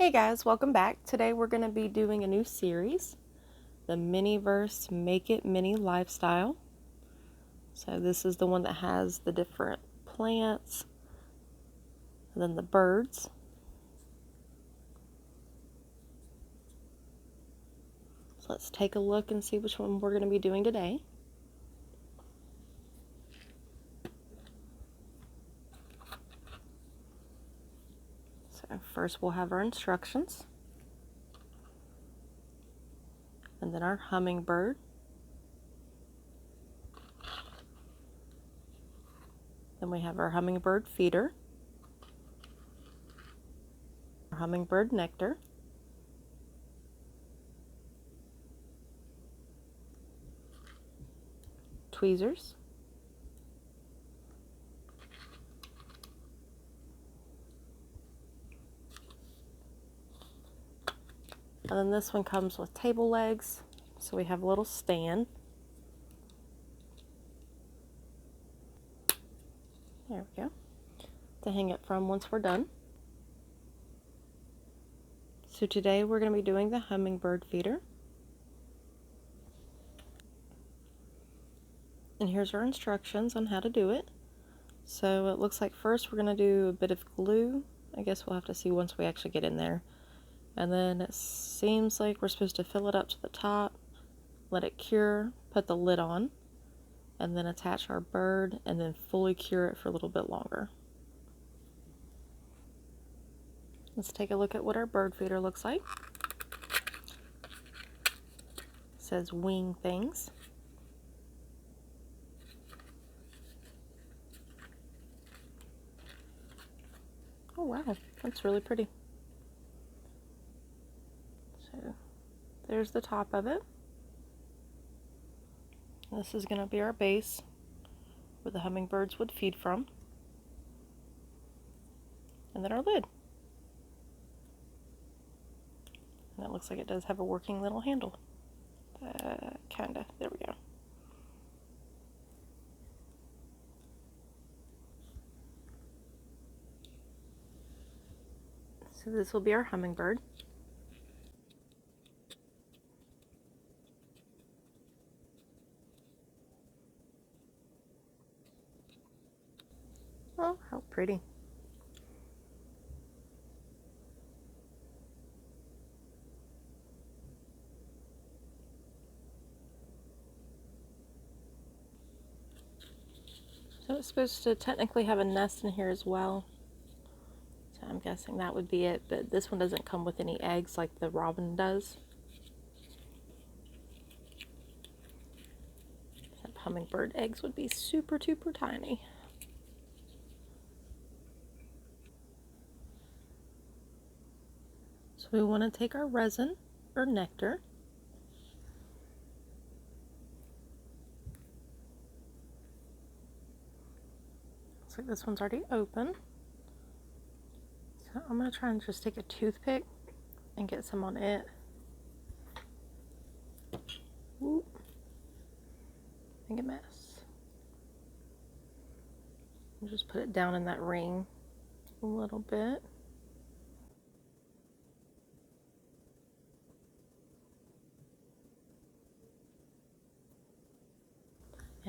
Hey guys, welcome back. Today we're going to be doing a new series, the Miniverse Make It Mini Lifestyle. So this is the one that has the different plants and then the birds. So let's take a look and see which one we're going to be doing today. So first we'll have our instructions, and then our hummingbird. Then we have our hummingbird feeder, our hummingbird nectar, tweezers, and then this one comes with table legs, so we have a little stand. There we go, to hang it from once we're done. So today we're going to be doing the hummingbird feeder. And here's our instructions on how to do it. So it looks like first we're going to do a bit of glue. I guess we'll have to see once we actually get in there. And then it seems like we're supposed to fill it up to the top, let it cure, put the lid on, and then attach our bird, and then fully cure it for a little bit longer. Let's take a look at what our bird feeder looks like. It says wing things. Oh wow, that's really pretty. So there's the top of it. This is going to be our base where the hummingbirds would feed from. And then our lid. And it looks like it does have a working little handle. Kinda. There we go. So this will be our hummingbird. Oh, how pretty. So it's supposed to technically have a nest in here as well. So I'm guessing that would be it, but this one doesn't come with any eggs like the robin does. Hummingbird eggs would be super duper tiny. So we want to take our resin or nectar. Looks like this one's already open. So I'm going to try and just take a toothpick and get some on it. Whoop. Make a mess. And just put it down in that ring a little bit.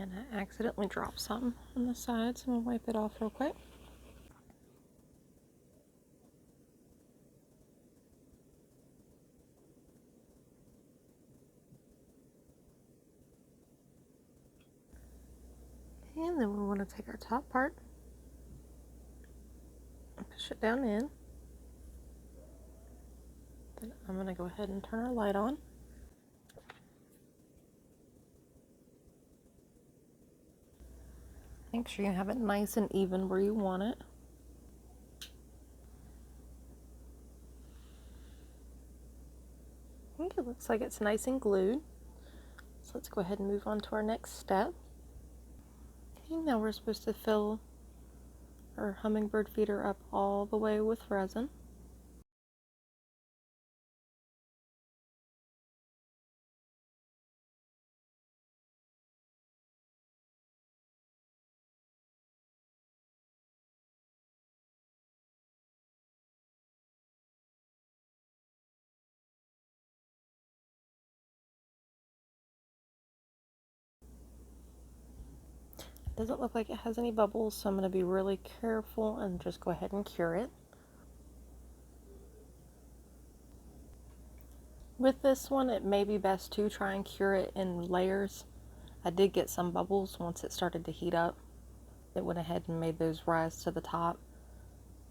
And I accidentally dropped some on the side, so I'm going to wipe it off real quick. And then we want to take our top part and push it down in. Then I'm going to go ahead and turn our light on. Make sure you have it nice and even where you want it. I think it looks like it's nice and glued. So let's go ahead and move on to our next step. Okay, now we're supposed to fill our hummingbird feeder up all the way with resin. Doesn't look like it has any bubbles, so I'm going to be really careful and just go ahead and cure it. With this one, it may be best to try and cure it in layers. I did get some bubbles once it started to heat up. It went ahead and made those rise to the top,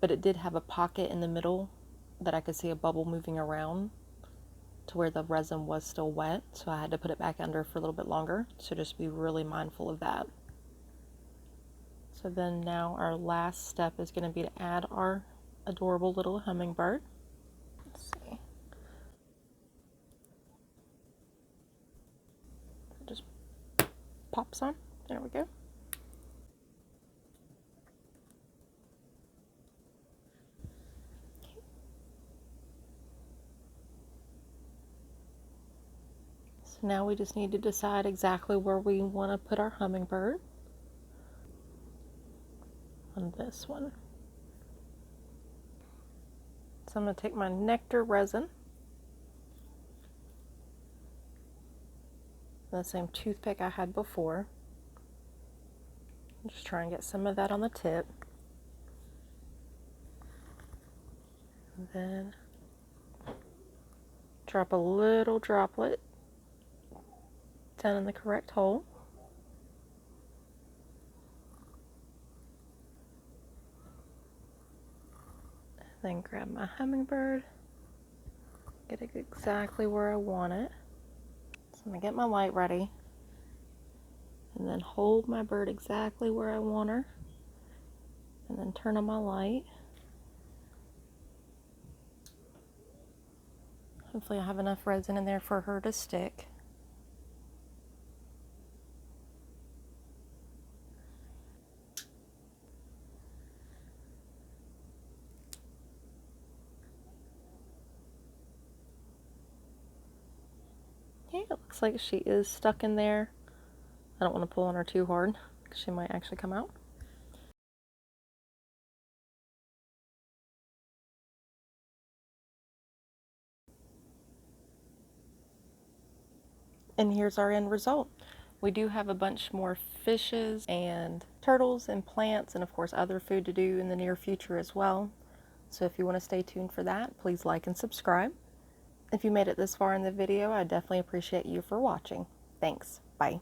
but it did have a pocket in the middle that I could see a bubble moving around to where the resin was still wet, so I had to put it back under for a little bit longer, so just be really mindful of that. So then now our last step is going to be to add our adorable little hummingbird. Let's see. It just pops on. There we go. So now we just need to decide exactly where we want to put our hummingbird on this one. So I'm going to take my nectar resin, the same toothpick I had before. Just try and get some of that on the tip. And then drop a little droplet down in the correct hole. Then grab my hummingbird, get it exactly where I want it. So I'm going to get my light ready, and then hold my bird exactly where I want her, and then turn on my light. Hopefully I have enough resin in there for her to stick. Okay, it looks like she is stuck in there. I don't want to pull on her too hard because she might actually come out. And here's our end result. We do have a bunch more fishes and turtles and plants and of course other food to do in the near future as well. So if you want to stay tuned for that, please like and subscribe. If you made it this far in the video, I definitely appreciate you for watching. Thanks. Bye.